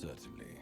Certainly.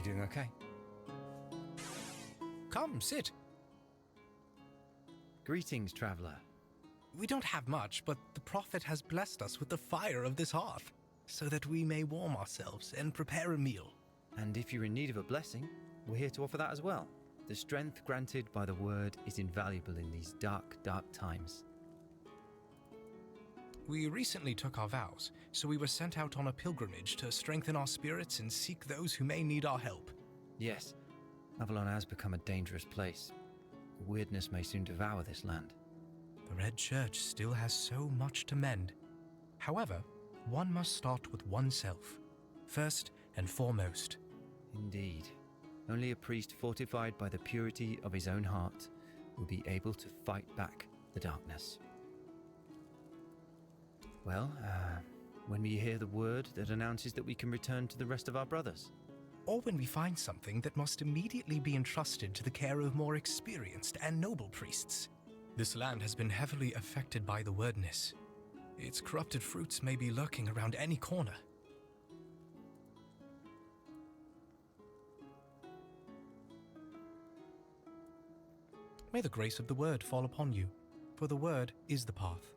doing okay? Come, sit. Greetings, traveler. We don't have much, but the Prophet has blessed us with the fire of this hearth, so that we may warm ourselves and prepare a meal. And if you're in need of a blessing, we're here to offer that as well. The strength granted by the word is invaluable in these dark, dark times. We recently took our vows, so we were sent out on a pilgrimage to strengthen our spirits and seek those who may need our help. Yes, Avalon has become a dangerous place. Weirdness may soon devour this land. The Red Church still has so much to mend. However, one must start with oneself, first and foremost. Indeed. Only a priest fortified by the purity of his own heart will be able to fight back the darkness. Well, when we hear the word that announces that we can return to the rest of our brothers. Or when we find something that must immediately be entrusted to the care of more experienced and noble priests. This land has been heavily affected by the wordness. Its corrupted fruits may be lurking around any corner. May the grace of the word fall upon you, for the word is the path.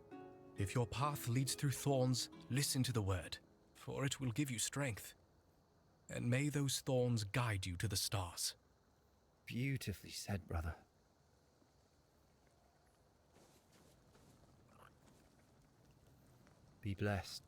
If your path leads through thorns, listen to the word, for it will give you strength. And may those thorns guide you to the stars. Beautifully said, brother. Be blessed.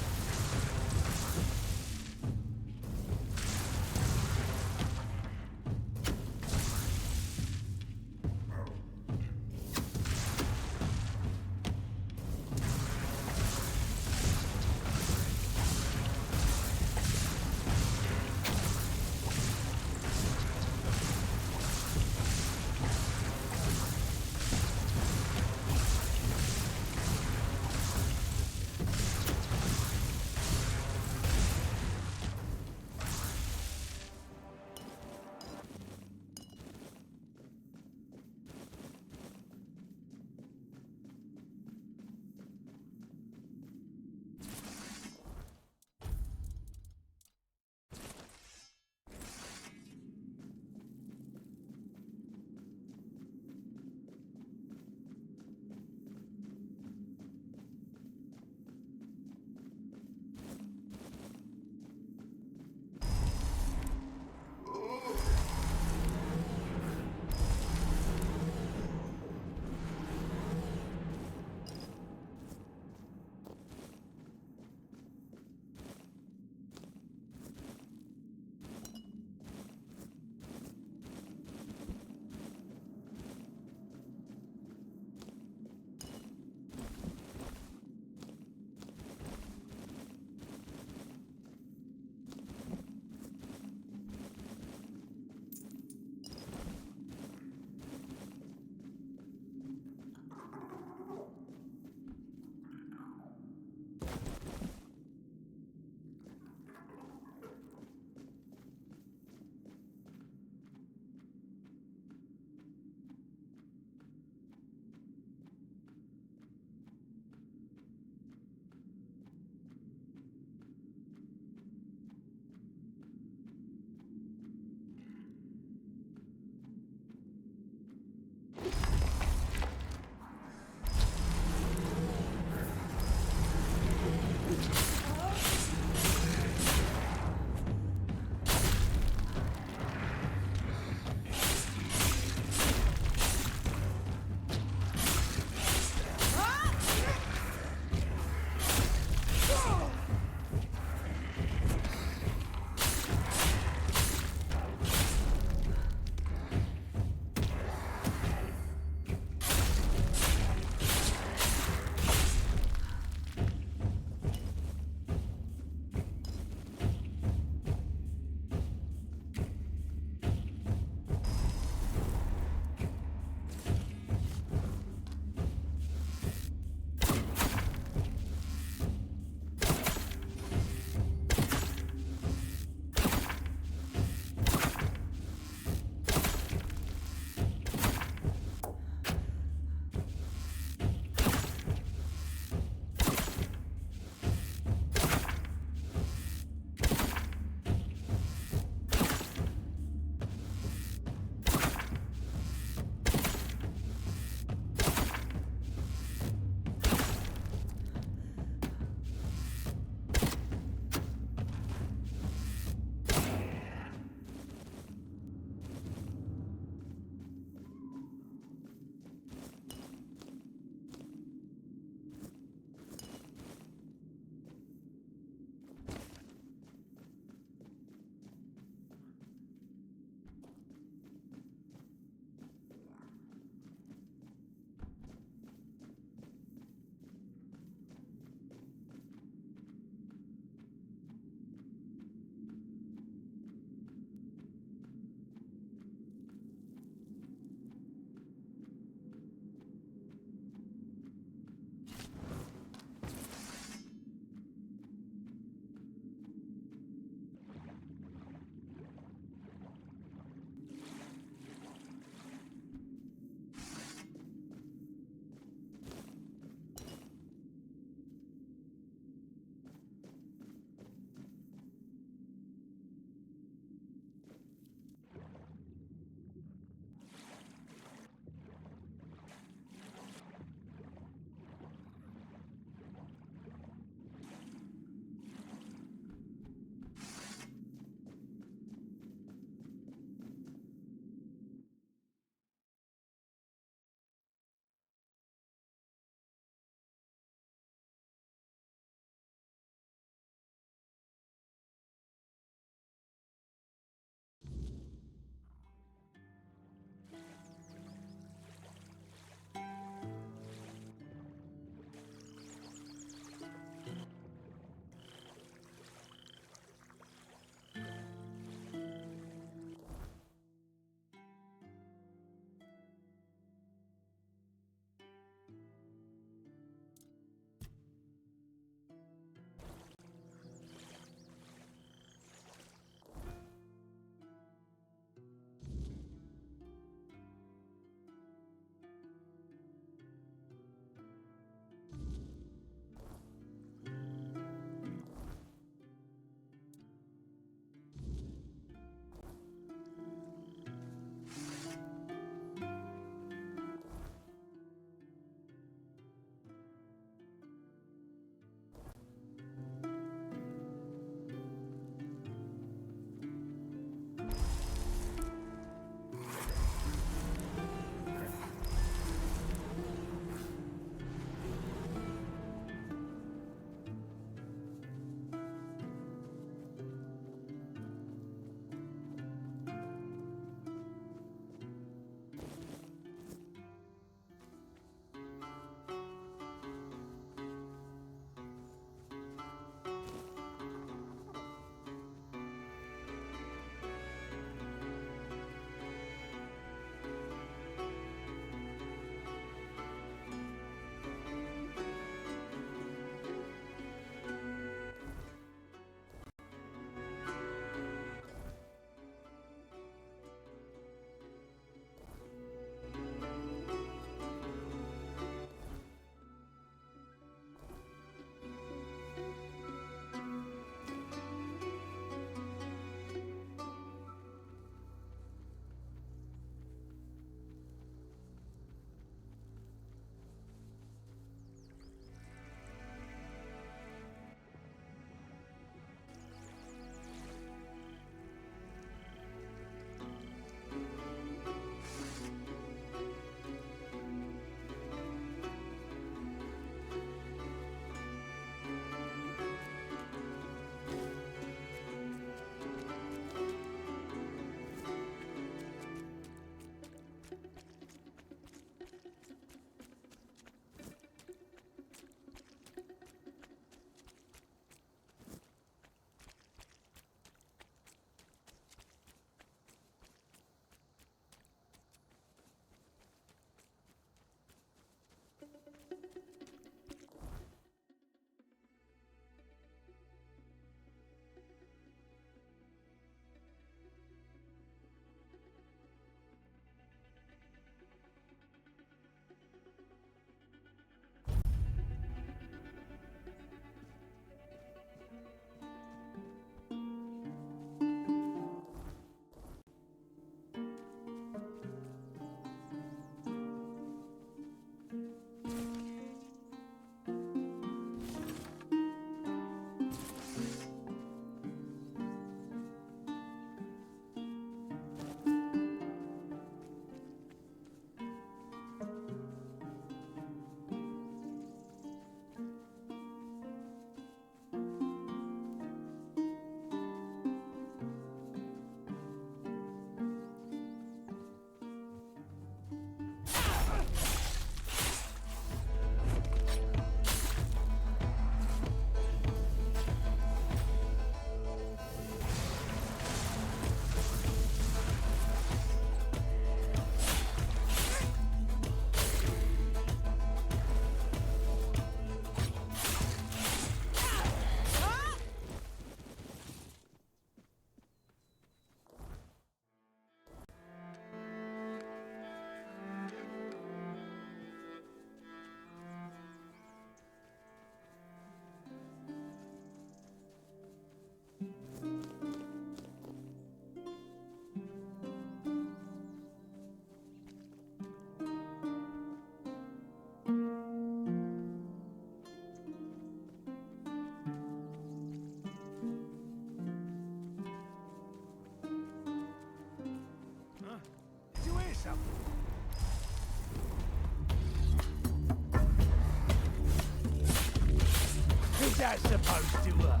What's that supposed to hurt?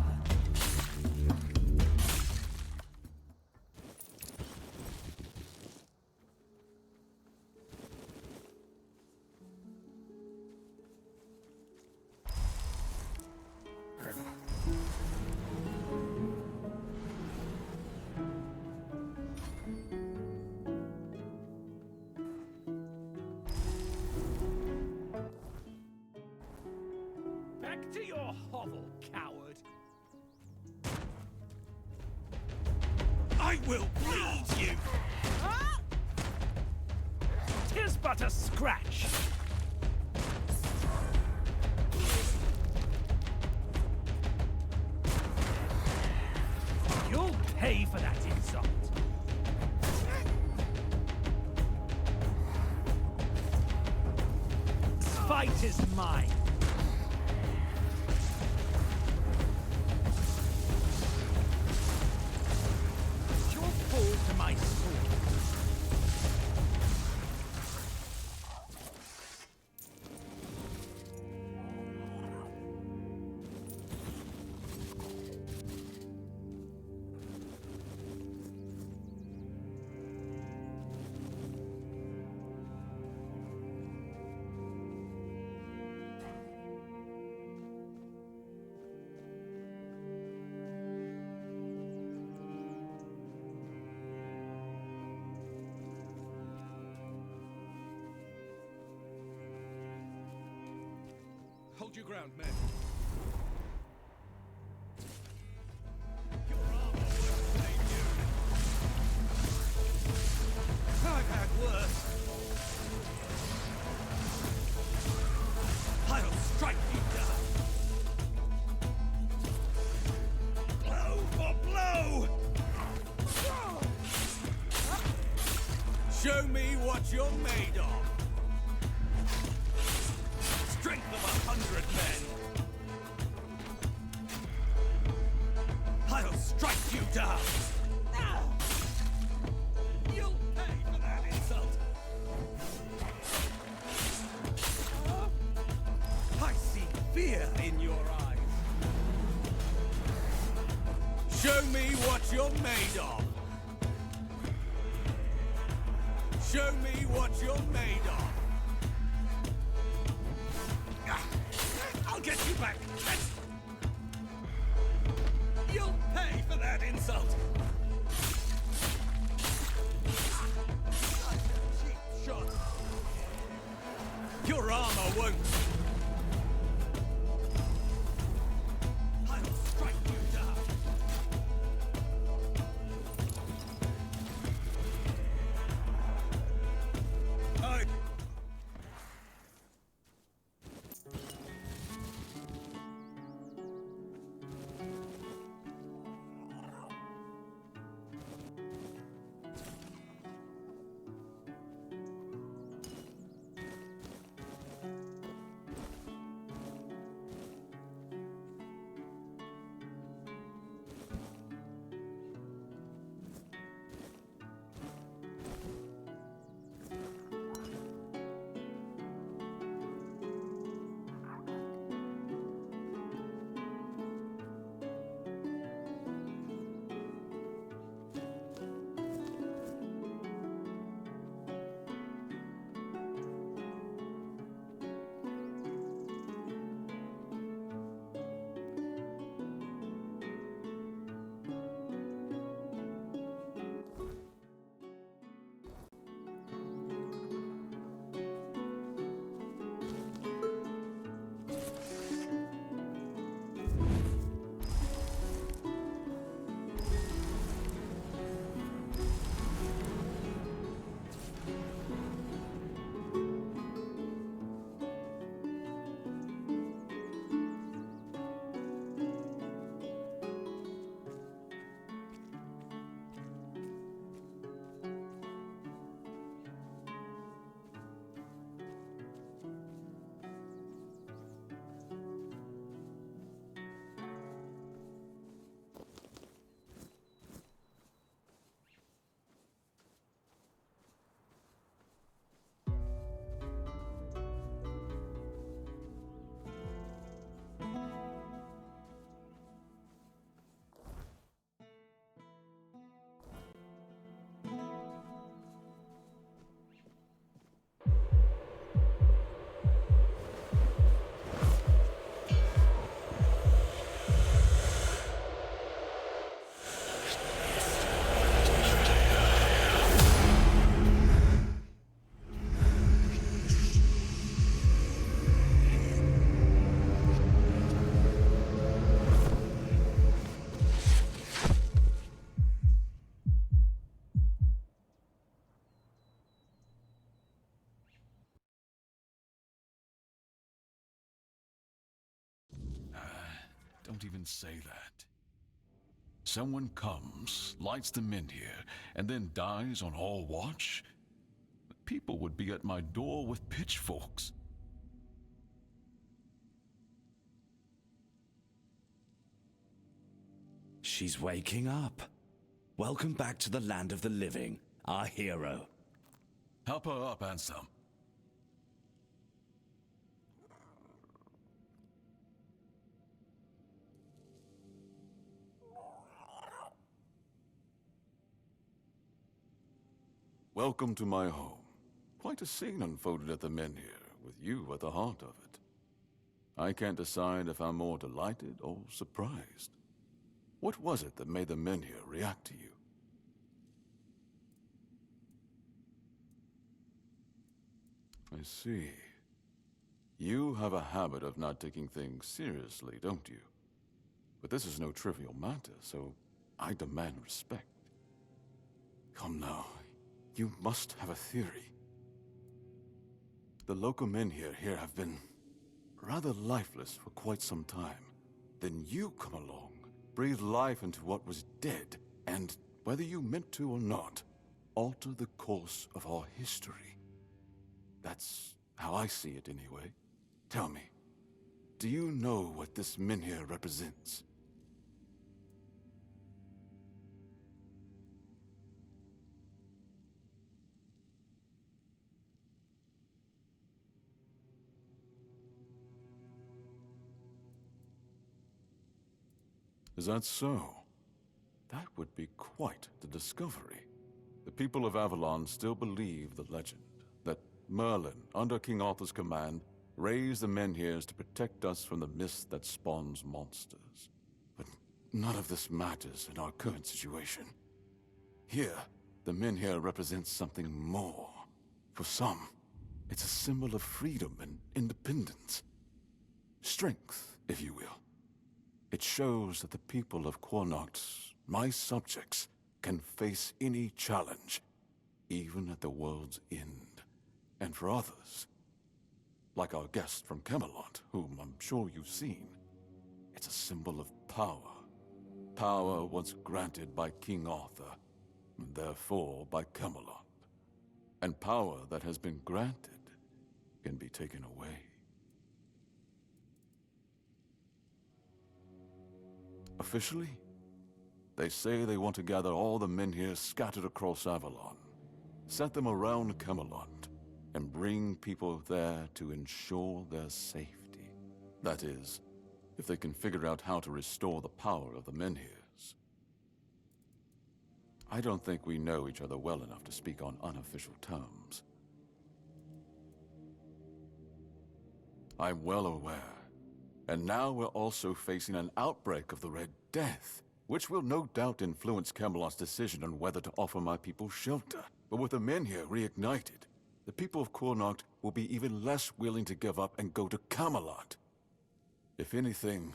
Back to your hovel, coward! I will bleed you! Ah! 'Tis but a scratch! You'll pay for that insult! This fight is mine! To my sword. Hold your ground, men. Your armor won't save you. I've had worse. I'll strike you down. Blow for blow. Show me what you're made of. Strength of 100 men. I'll strike you down. You'll pay for that insult. I see fear in your eyes. Show me what you're made of. Show me what you're made of. I'll get you back. You'll pay for that insult. Such a cheap shot. Your armor won't. I'll strike you down. Don't even say that. Someone comes, lights them in here, and then dies on our watch? People would be at my door with pitchforks. She's waking up. Welcome back to the land of the living, our hero. Help her up, Ansem. Welcome to my home. Quite a scene unfolded at the Menhir, with you at the heart of it. I can't decide if I'm more delighted or surprised. What was it that made the Menhir react to you? I see. You have a habit of not taking things seriously, don't you? But this is no trivial matter, so I demand respect. Come now, you must have a theory. The local Menhir here have been rather lifeless for quite some time. Then you come along, breathe life into what was dead, and, whether you meant to or not, alter the course of our history. That's how I see it anyway. Tell me, do you know what this Menhir represents? Is that so? That would be quite the discovery. The people of Avalon still believe the legend that Merlin, under King Arthur's command, raised the Menhirs to protect us from the mist that spawns monsters. But none of this matters in our current situation. Here, the Menhir represents something more. For some, it's a symbol of freedom and independence. Strength, if you will. It shows that the people of Connacht, my subjects, can face any challenge, even at the world's end. And for others, like our guest from Camelot, whom I'm sure you've seen, it's a symbol of power. Power once granted by King Arthur, and therefore by Camelot. And power that has been granted can be taken away. Officially, they say they want to gather all the Menhirs scattered across Avalon, set them around Camelot, and bring people there to ensure their safety. That is, if they can figure out how to restore the power of the Menhirs. I don't think we know each other well enough to speak on unofficial terms. I'm well aware. And now we're also facing an outbreak of the Red Death, which will no doubt influence Camelot's decision on whether to offer my people shelter. But with the Menhir reignited, the people of Connacht will be even less willing to give up and go to Camelot. If anything,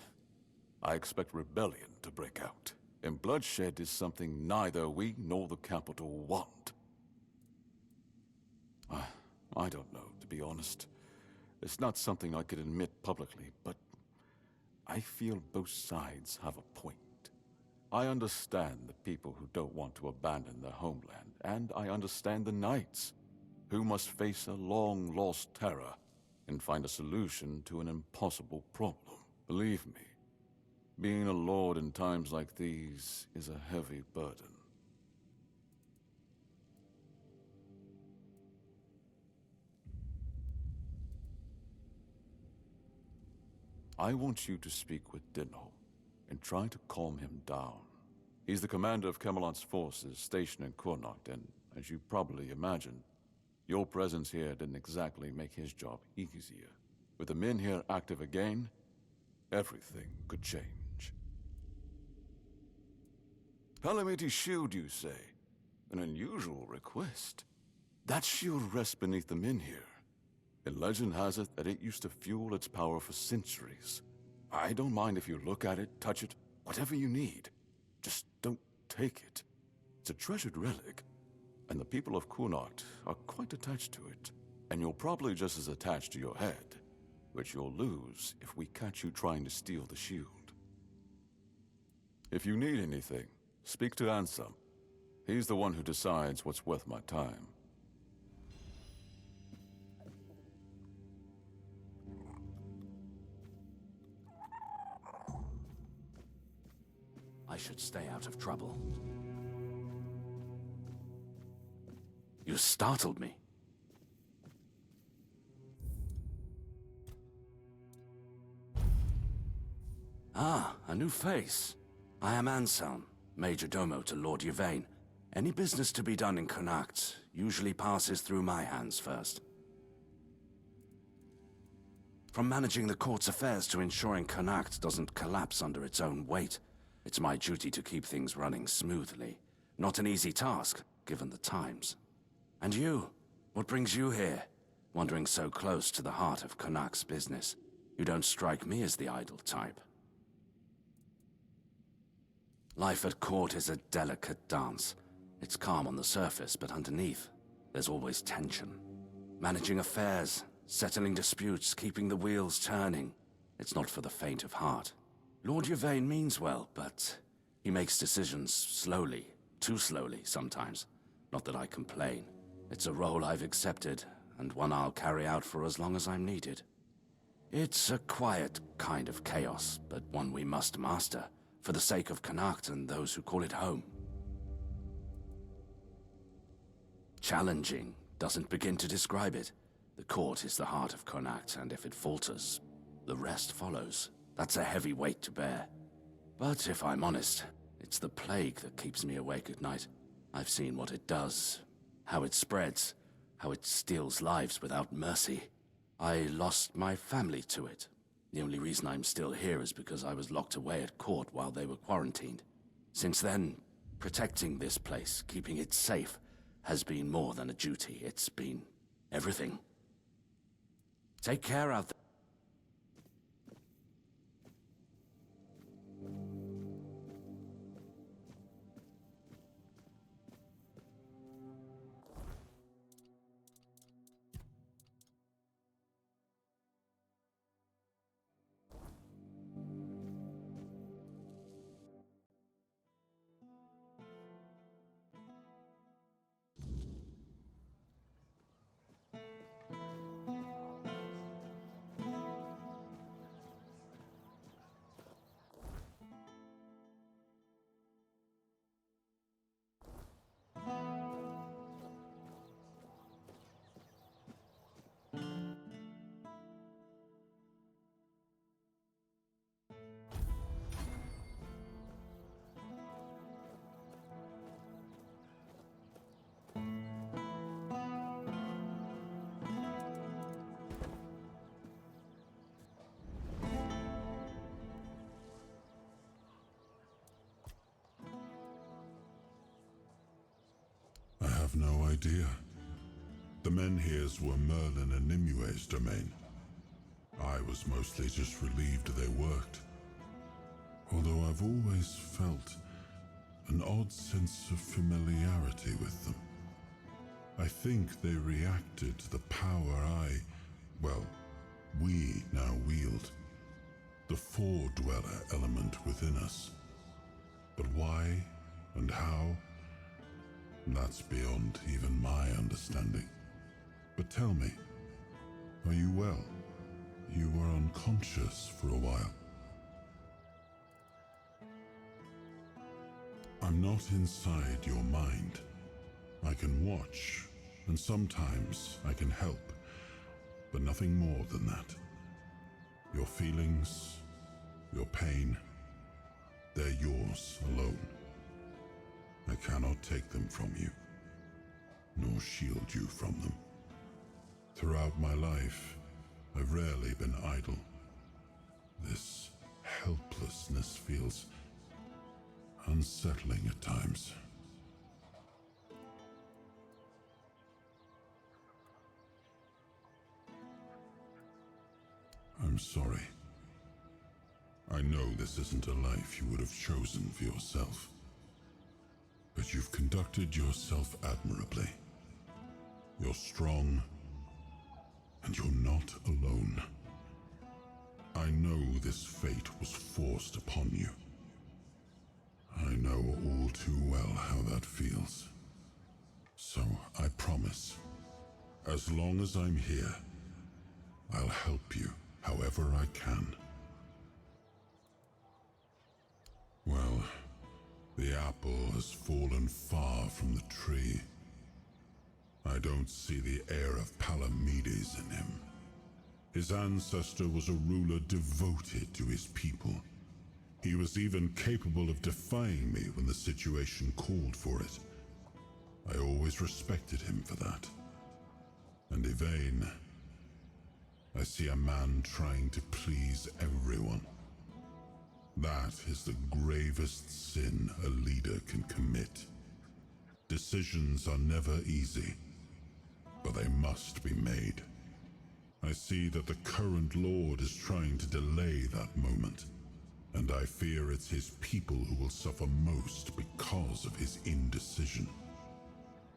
I expect rebellion to break out, and bloodshed is something neither we nor the capital want. I don't know, to be honest. It's not something I could admit publicly, but I feel both sides have a point. I understand the people who don't want to abandon their homeland, and I understand the knights, who must face a long-lost terror and find a solution to an impossible problem. Believe me, being a lord in times like these is a heavy burden. I want you to speak with Dinho and try to calm him down. He's the commander of Camelot's forces stationed in Connacht, and as you probably imagine, your presence here didn't exactly make his job easier. With the Menhir active again, everything could change. Calamity Shield, you say? An unusual request. That shield rests beneath the Menhir. And legend has it that it used to fuel its power for centuries. I don't mind if you look at it, touch it, whatever you need. Just don't take it. It's a treasured relic, and the people of Connacht are quite attached to it. And you're probably just as attached to your head, which you'll lose if we catch you trying to steal the shield. If you need anything, speak to Ansem. He's the one who decides what's worth my time. I should stay out of trouble. You startled me. Ah, a new face. I am Anselm, Major Domo to Lord Yvain. Any business to be done in Connacht usually passes through my hands first. From managing the court's affairs to ensuring Connacht doesn't collapse under its own weight, it's my duty to keep things running smoothly. Not an easy task, given the times. And you? What brings you here? Wandering so close to the heart of Connacht's business. You don't strike me as the idle type. Life at court is a delicate dance. It's calm on the surface, but underneath, there's always tension. Managing affairs, settling disputes, keeping the wheels turning. It's not for the faint of heart. Lord Yvain means well, but he makes decisions slowly, too slowly sometimes. Not that I complain. It's a role I've accepted, and one I'll carry out for as long as I'm needed. It's a quiet kind of chaos, but one we must master, for the sake of Connacht and those who call it home. Challenging doesn't begin to describe it. The court is the heart of Connacht, and if it falters, the rest follows. That's a heavy weight to bear. But if I'm honest, it's the plague that keeps me awake at night. I've seen what it does, how it spreads, how it steals lives without mercy. I lost my family to it. The only reason I'm still here is because I was locked away at court while they were quarantined. Since then, protecting this place, keeping it safe, has been more than a duty. It's been everything. Take care out there. I have no idea. The Menhirs were Merlin and Nimue's domain. I was mostly just relieved they worked. Although I've always felt an odd sense of familiarity with them. I think they reacted to the power we now wield. The Four-Dweller element within us. But why and how? That's beyond even my understanding. But tell me, are you well? You were unconscious for a while. I'm not inside your mind. I can watch, and sometimes I can help, but nothing more than that. Your feelings, your pain, they're yours alone. I cannot take them from you, nor shield you from them. Throughout my life, I've rarely been idle. This helplessness feels unsettling at times. I'm sorry. I know this isn't a life you would have chosen for yourself. But you've conducted yourself admirably. You're strong, and you're not alone. I know this fate was forced upon you. all too well how that feels. So I promise, as long as I'm here, I'll help you however I can. Well, the apple has fallen far from the tree. I don't see the heir of Palamedes in him. His ancestor was a ruler devoted to his people. He was even capable of defying me when the situation called for it. I always respected him for that. And Yvain, I see a man trying to please everyone. That is the gravest sin a leader can commit. Decisions are never easy, but they must be made. I see that the current Lord is trying to delay that moment, and I fear it's his people who will suffer most because of his indecision.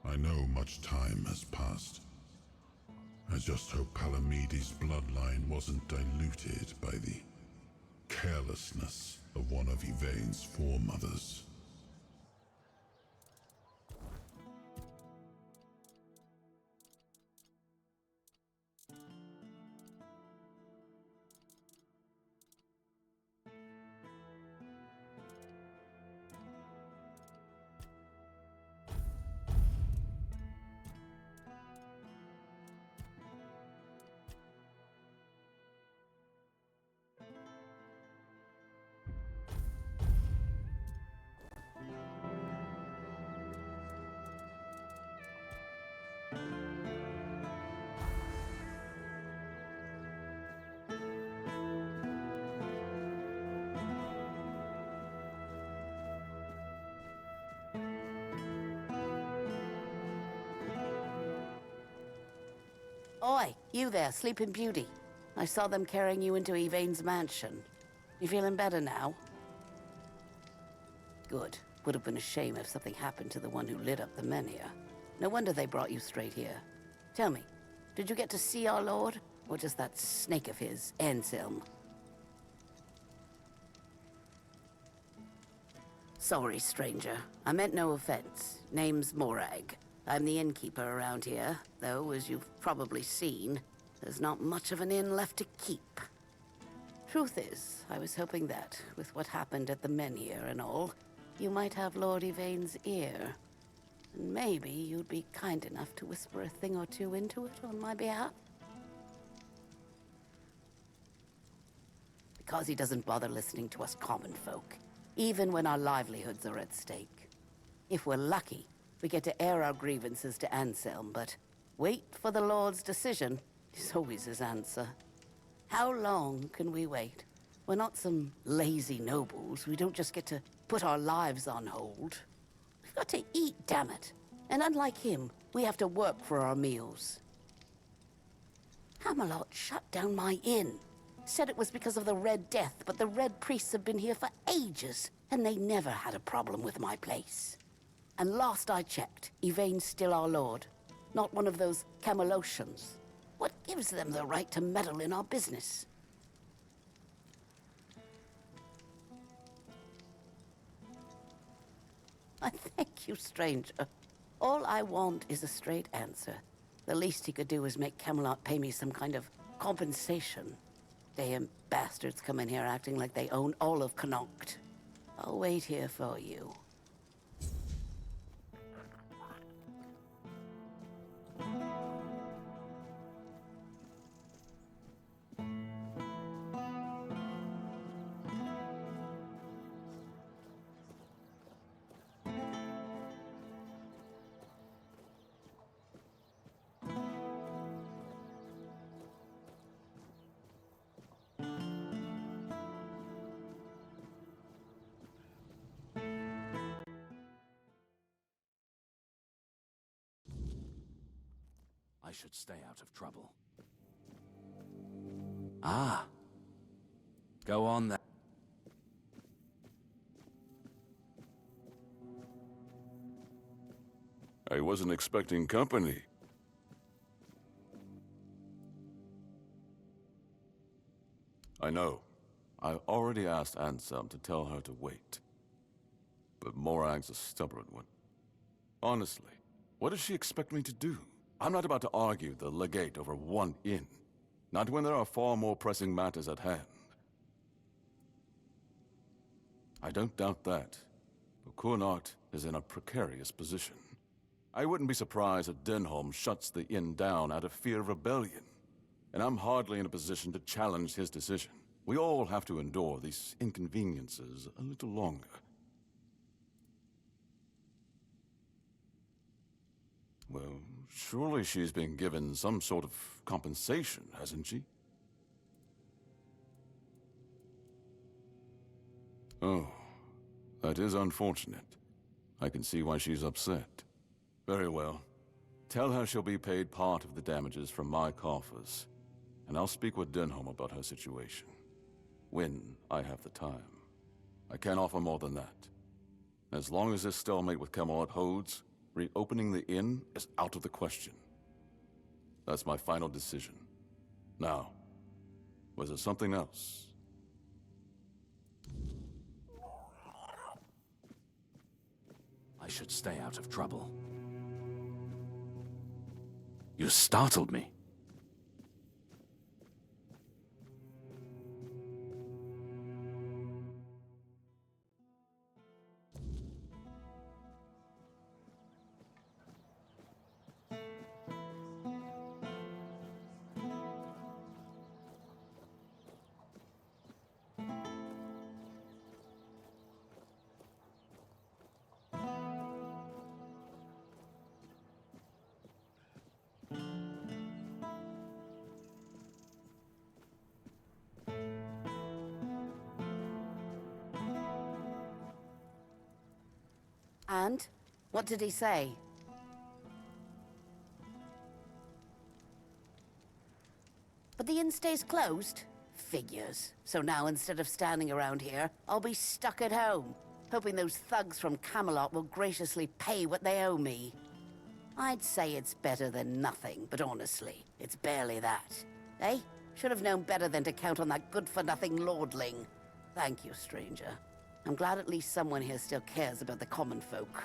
I know much time has passed. I just hope Palamedes' bloodline wasn't diluted by the carelessness of one of Yvain's foremothers. Oi, you there, Sleeping Beauty. I saw them carrying you into Yvain's mansion. You feeling better now? Good. Would have been a shame if something happened to the one who lit up the Menhir. No wonder they brought you straight here. Tell me, did you get to see our lord? Or just that snake of his, Anselm? Sorry, stranger. I meant no offense. Name's Morag. I'm the innkeeper around here, though, as you've probably seen, there's not much of an inn left to keep. Truth is, I was hoping that, with what happened at the Menhir and all, you might have Lord Yvain's ear. And maybe you'd be kind enough to whisper a thing or two into it on my behalf? Because he doesn't bother listening to us common folk, even when our livelihoods are at stake. If we're lucky, we get to air our grievances to Anselm, but wait for the Lord's decision is always his answer. How long can we wait? We're not some lazy nobles. We don't just get to put our lives on hold. We've got to eat, damn it. And unlike him, we have to work for our meals. Camelot shut down my inn. Said it was because of the Red Death, but the Red Priests have been here for ages, and they never had a problem with my place. And last I checked, Yvain's still our lord, not one of those Camelocians. What gives them the right to meddle in our business? I thank you, stranger. All I want is a straight answer. The least he could do is make Camelot pay me some kind of compensation. Damn bastards come in here acting like they own all of Connacht. I'll wait here for you. I should stay out of trouble. Ah. Go on then. I wasn't expecting company. I know. I already asked Anselm to tell her to wait. But Morag's a stubborn one. Honestly, what does she expect me to do? I'm not about to argue the legate over one inn. Not when there are far more pressing matters at hand. I don't doubt that, but Connacht is in a precarious position. I wouldn't be surprised if Denholm shuts the inn down out of fear of rebellion. And I'm hardly in a position to challenge his decision. We all have to endure these inconveniences a little longer. Well, surely she's been given some sort of compensation, hasn't she? Oh, that is unfortunate. I can see why she's upset. Very well. Tell her she'll be paid part of the damages from my coffers, and I'll speak with Denholm about her situation. When I have the time. I can't offer more than that. As long as this stalemate with Camelot holds, reopening the inn is out of the question. That's my final decision. Now, was there something else? I should stay out of trouble. You startled me. And? What did he say? But the inn stays closed? Figures. So now instead of standing around here, I'll be stuck at home, hoping those thugs from Camelot will graciously pay what they owe me. I'd say it's better than nothing, but honestly, it's barely that. Eh? Should have known better than to count on that good-for-nothing lordling. Thank you, stranger. I'm glad at least someone here still cares about the common folk.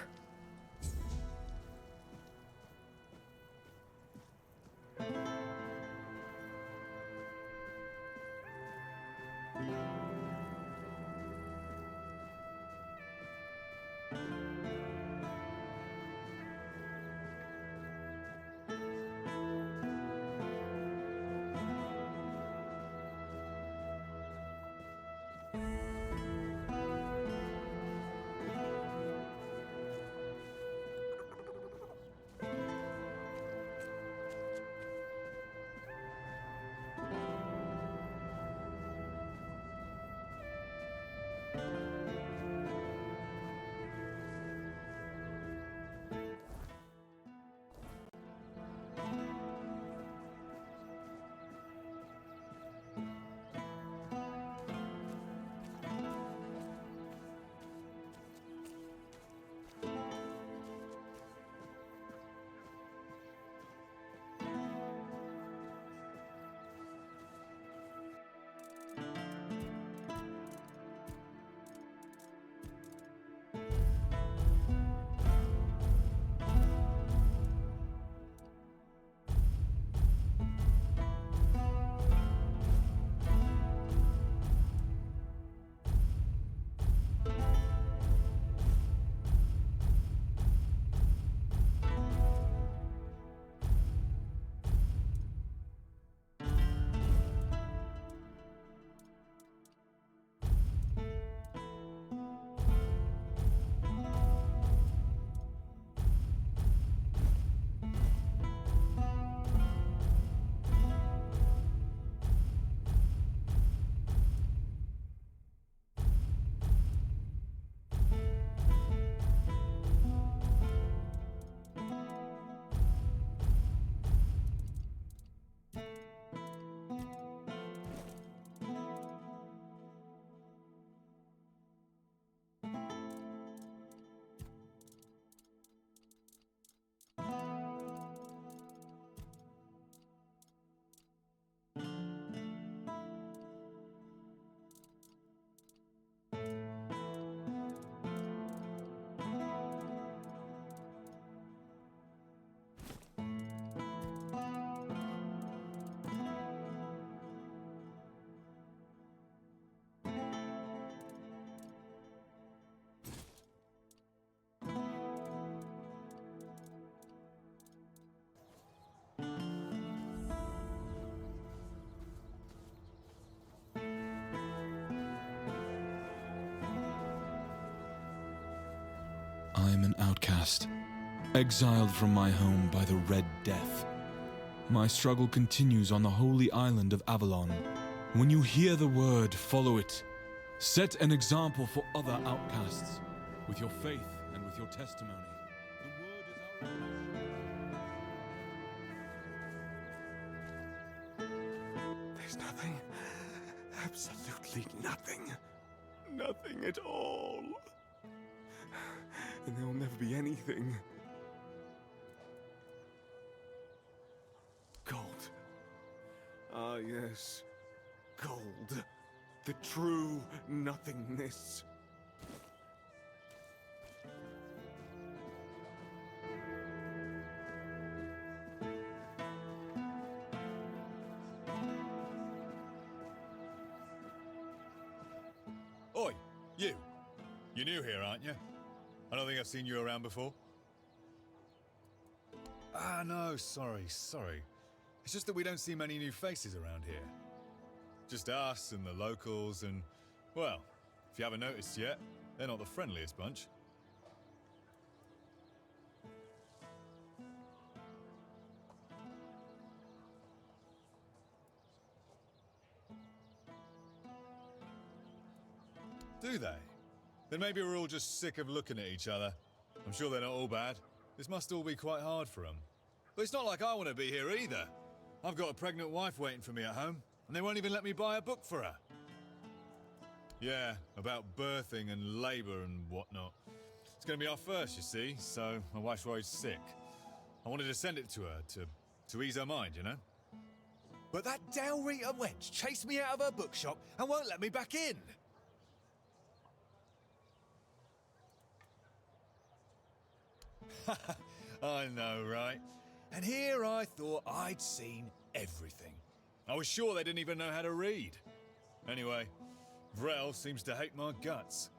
I am an outcast, exiled from my home by the Red Death. My struggle continues on the holy island of Avalon. When you hear the word, follow it. Set an example for other outcasts, with your faith and with your testimony. The word is our... There's nothing. Absolutely nothing. Nothing at all. And there'll never be anything. Gold. Ah, yes. Gold. The true nothingness. Oi, you. You're new here, aren't you? I don't think I've seen you around before. Ah, no, sorry. It's just that we don't see many new faces around here. Just us and the locals and, well, if you haven't noticed yet, they're not the friendliest bunch. Do they? Then maybe we're all just sick of looking at each other. I'm sure they're not all bad. This must all be quite hard for them. But it's not like I want to be here either. I've got a pregnant wife waiting for me at home, and they won't even let me buy a book for her. Yeah, about birthing and labour and whatnot. It's going to be our first, you see, so my wife's worried sick. I wanted to send it to her, to ease her mind, you know? But that Dalrita wench chased me out of her bookshop and won't let me back in. I know, right? And here I thought I'd seen everything. I was sure they didn't even know how to read. Anyway, Vrel seems to hate my guts.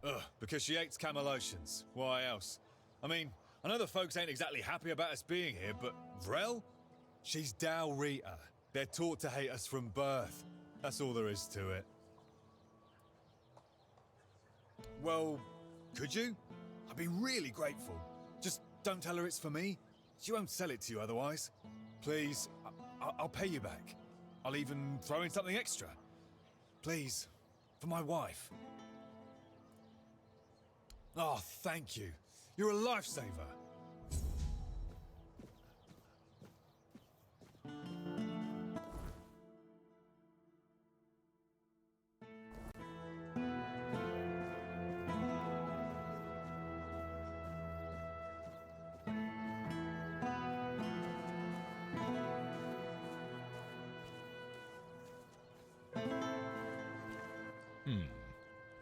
Ugh, because she hates Camelotians. Why else? I mean, I know the folks ain't exactly happy about us being here, but Vrel? She's Dalrita. They're taught to hate us from birth. That's all there is to it. Well, could you? I'd be really grateful. Just don't tell her it's for me. She won't sell it to you otherwise. Please, I'll pay you back. I'll even throw in something extra. Please, for my wife. Oh, thank you. You're a lifesaver.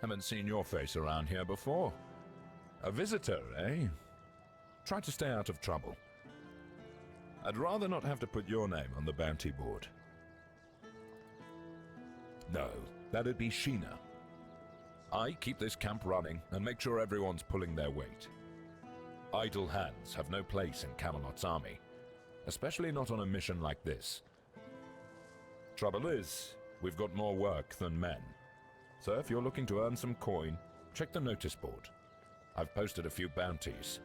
Haven't seen your face around here before. A visitor, eh? Try to stay out of trouble. I'd rather not have to put your name on the bounty board. No, that'd be Sheena. I keep this camp running and make sure everyone's pulling their weight. Idle hands have no place in Camelot's army, especially not on a mission like this. Trouble is, we've got more work than men. So if you're looking to earn some coin, check the notice board. I've posted a few bounties.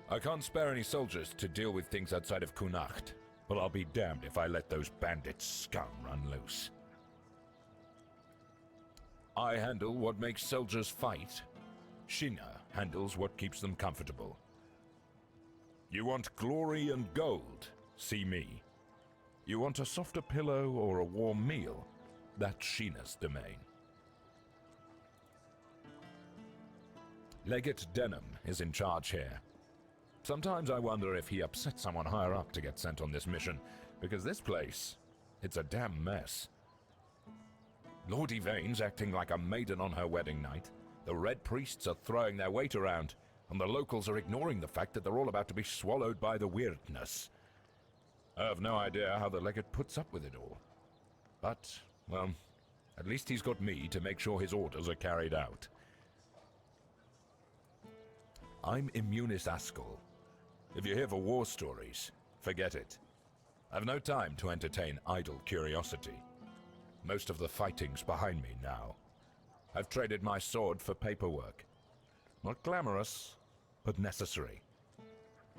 I can't spare any soldiers to deal with things outside of Connacht, but I'll be damned if I let those bandit scum run loose. I handle what makes soldiers fight. Sheena handles what keeps them comfortable. You want glory and gold? See me. You want a softer pillow or a warm meal? That's Sheena's domain. Legate Denham is in charge here. Sometimes I wonder if he upset someone higher up to get sent on this mission, because this place, it's a damn mess. Lord Yvain's acting like a maiden on her wedding night, the Red Priests are throwing their weight around, and the locals are ignoring the fact that they're all about to be swallowed by the weirdness. I have no idea how the legate puts up with it all. But, well, at least he's got me to make sure his orders are carried out. I'm Immunis Askell. If you're here for war stories, forget it. I've no time to entertain idle curiosity. Most of the fighting's behind me now. I've traded my sword for paperwork. Not glamorous, but necessary.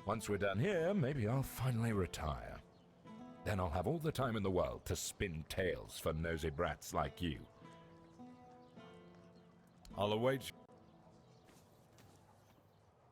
Once we're done here, maybe I'll finally retire. Then I'll have all the time in the world to spin tales for nosy brats like you. I'll await